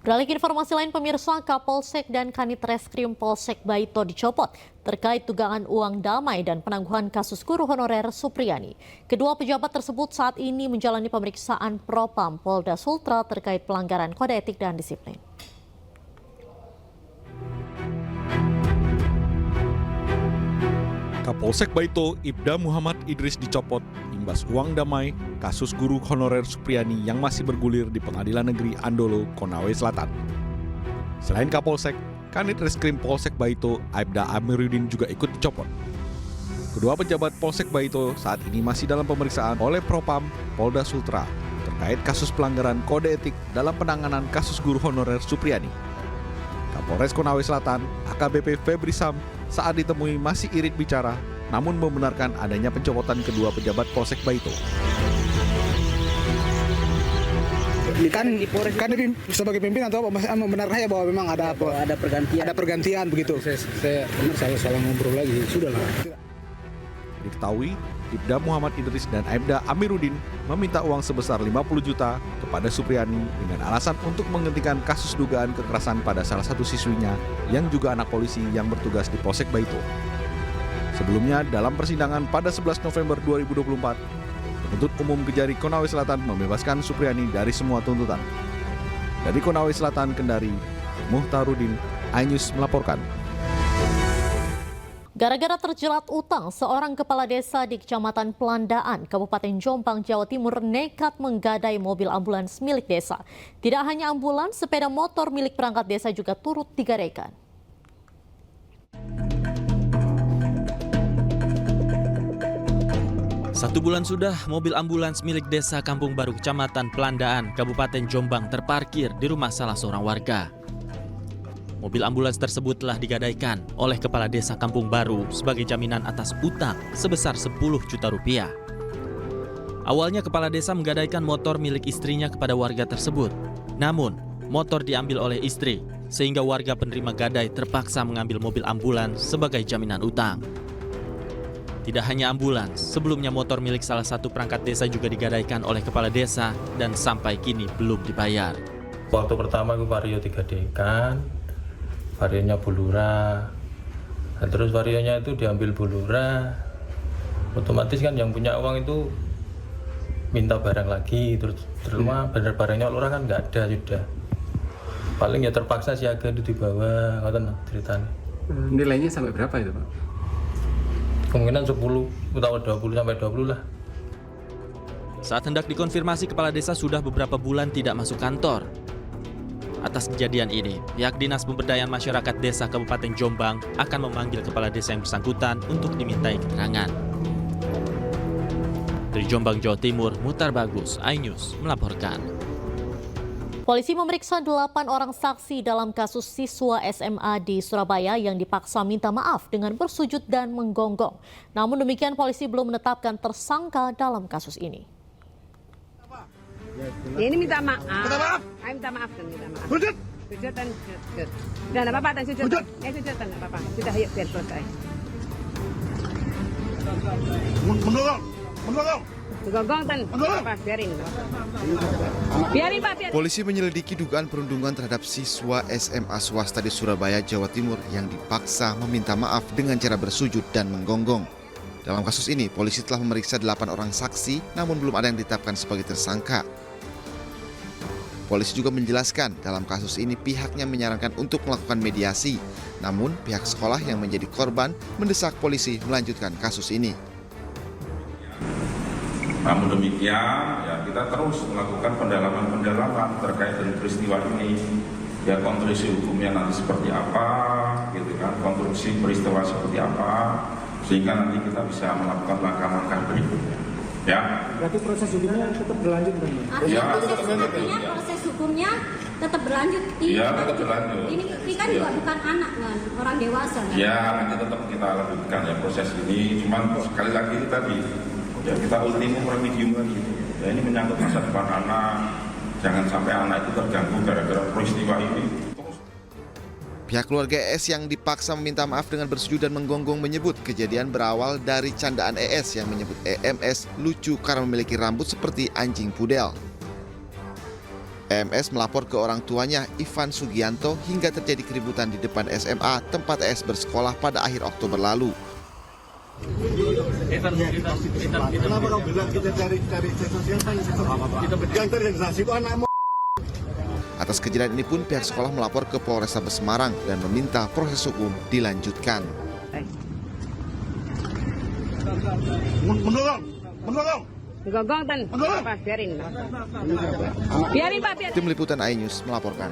Beralih ke informasi lain, pemirsa, Kapolsek dan Kanit Reskrim Polsek Baito dicopot terkait dugaan uang damai dan penangguhan kasus guru honorer Supriyani. Kedua pejabat tersebut saat ini menjalani pemeriksaan Propam Polda Sultra terkait pelanggaran kode etik dan disiplin. Kapolsek Baito, Ibda Muhammad Idris dicopot imbas uang damai kasus guru honorer Supriyani yang masih bergulir di Pengadilan Negeri Andolo, Konawe Selatan. Selain Kapolsek, Kanit Reskrim Polsek Baito, Ibda Amiruddin juga ikut dicopot. Kedua pejabat Polsek Baito saat ini masih dalam pemeriksaan oleh Propam Polda Sultra terkait kasus pelanggaran kode etik dalam penanganan kasus guru honorer Supriyani. Kapolres Konawe Selatan, AKBP Febri Sam, saat ditemui masih irit bicara, namun membenarkan adanya pencopotan kedua pejabat Polsek Baito. Kan ini sebagai pimpinan atau membenarkan ya bahwa memang ada pergantian begitu. Saya salah ngobrol lagi, sudahlah. Diketahui, Ibda Muhammad Idris dan Ibda Amiruddin meminta uang sebesar 50 juta kepada Supriyani dengan alasan untuk menghentikan kasus dugaan kekerasan pada salah satu siswinya yang juga anak polisi yang bertugas di Polsek Baito. Sebelumnya, dalam persidangan pada 11 November 2024, penuntut umum Kejari Konawe Selatan membebaskan Supriyani dari semua tuntutan. Dari Konawe Selatan, Kendari, Muhtarudin, iNews melaporkan. Gara-gara terjerat utang, seorang kepala desa di Kecamatan Pelandaan, Kabupaten Jombang, Jawa Timur nekat menggadai mobil ambulans milik desa. Tidak hanya ambulans, sepeda motor milik perangkat desa juga turut digadaikan. Satu bulan sudah mobil ambulans milik desa Kampung Baru Kecamatan Pelandaan, Kabupaten Jombang terparkir di rumah salah seorang warga. Mobil ambulans tersebut telah digadaikan oleh Kepala Desa Kampung Baru sebagai jaminan atas utang sebesar 10 juta rupiah. Awalnya Kepala Desa menggadaikan motor milik istrinya kepada warga tersebut. Namun, motor diambil oleh istri, sehingga warga penerima gadai terpaksa mengambil mobil ambulans sebagai jaminan utang. Tidak hanya ambulans, sebelumnya motor milik salah satu perangkat desa juga digadaikan oleh Kepala Desa dan sampai kini belum dibayar. Waktu pertama aku vario digadaikan, varionya Bulura, nah, terus varionya itu diambil Bulura, otomatis kan yang punya uang itu minta barang lagi, terus rumah barang-barangnya orang kan nggak ada sudah, paling ya terpaksa siaga itu dibawa, ngoten ceritanya. Nilainya sampai berapa itu Pak? Kemungkinan 10 atau 20 sampai 20 lah. Saat hendak dikonfirmasi, Kepala Desa sudah beberapa bulan tidak masuk kantor. Atas kejadian ini, pihak Dinas Pemberdayaan Masyarakat Desa Kabupaten Jombang akan memanggil Kepala Desa yang bersangkutan untuk dimintai keterangan. Dari Jombang, Jawa Timur, Muhtar Bagus, iNews melaporkan. Polisi memeriksa 8 orang saksi dalam kasus siswa SMA di Surabaya yang dipaksa minta maaf dengan bersujud dan menggonggong. Namun demikian, polisi belum menetapkan tersangka dalam kasus ini. Ya, ini minta maaf. Minta maaf. Ayo minta maaf dan minta maaf. Sujud. Sujud dan sujud. Udah enggak apa-apa dan sujud. Sujud. Sujud dan enggak apa-apa. Sudah ayo biar selesai. Menggonggong. Menggonggong. Menggonggong dan apa? Biarin. Biarin Pak, biarin. Polisi menyelidiki dugaan perundungan terhadap siswa SMA swasta di Surabaya, Jawa Timur yang dipaksa meminta maaf dengan cara bersujud dan menggonggong. Dalam kasus ini, polisi telah memeriksa 8 orang saksi, namun belum ada yang ditetapkan sebagai tersangka. Polisi juga menjelaskan dalam kasus ini pihaknya menyarankan untuk melakukan mediasi, namun pihak sekolah yang menjadi korban mendesak polisi melanjutkan kasus ini. Namun demikian, ya kita terus melakukan pendalaman terkait dengan peristiwa ini. Ya konstruksi hukumnya nanti seperti apa, gitu kan? Konstruksi peristiwa seperti apa, sehingga nanti kita bisa melakukan langkah-langkah berikutnya. Ya. Berarti proses hukumnya tetap berlanjut kan? Ya, proses hukumnya tetap berlanjut. Iya, tetap berlanjut. Ini kan juga bukan anak kan, orang dewasa. Kan? Ya, nanti tetap kita lanjutkan ya proses ini. Cuman sekali lagi tadi, ya kita ultimum remedium lagi. Ya ini menyangkut masa depan anak. Jangan sampai anak itu terganggu gara-gara peristiwa ini. Pihak keluarga ES yang dipaksa meminta maaf dengan bersujud dan menggonggong menyebut kejadian berawal dari candaan ES yang menyebut EMS lucu karena memiliki rambut seperti anjing pudel. EMS melapor ke orang tuanya, Ivan Sugianto, hingga terjadi keributan di depan SMA tempat ES bersekolah pada akhir Oktober lalu. Kenapa kau bilang kita cari siapa kita pegang terrealisasi itu anakmu? Atas kejadian ini pun pihak sekolah melapor ke Polrestabes Semarang dan meminta proses hukum dilanjutkan. Mendorong. Gonggong dan apa biarin. Biarin Pak, biarin. Tim Liputan iNews melaporkan.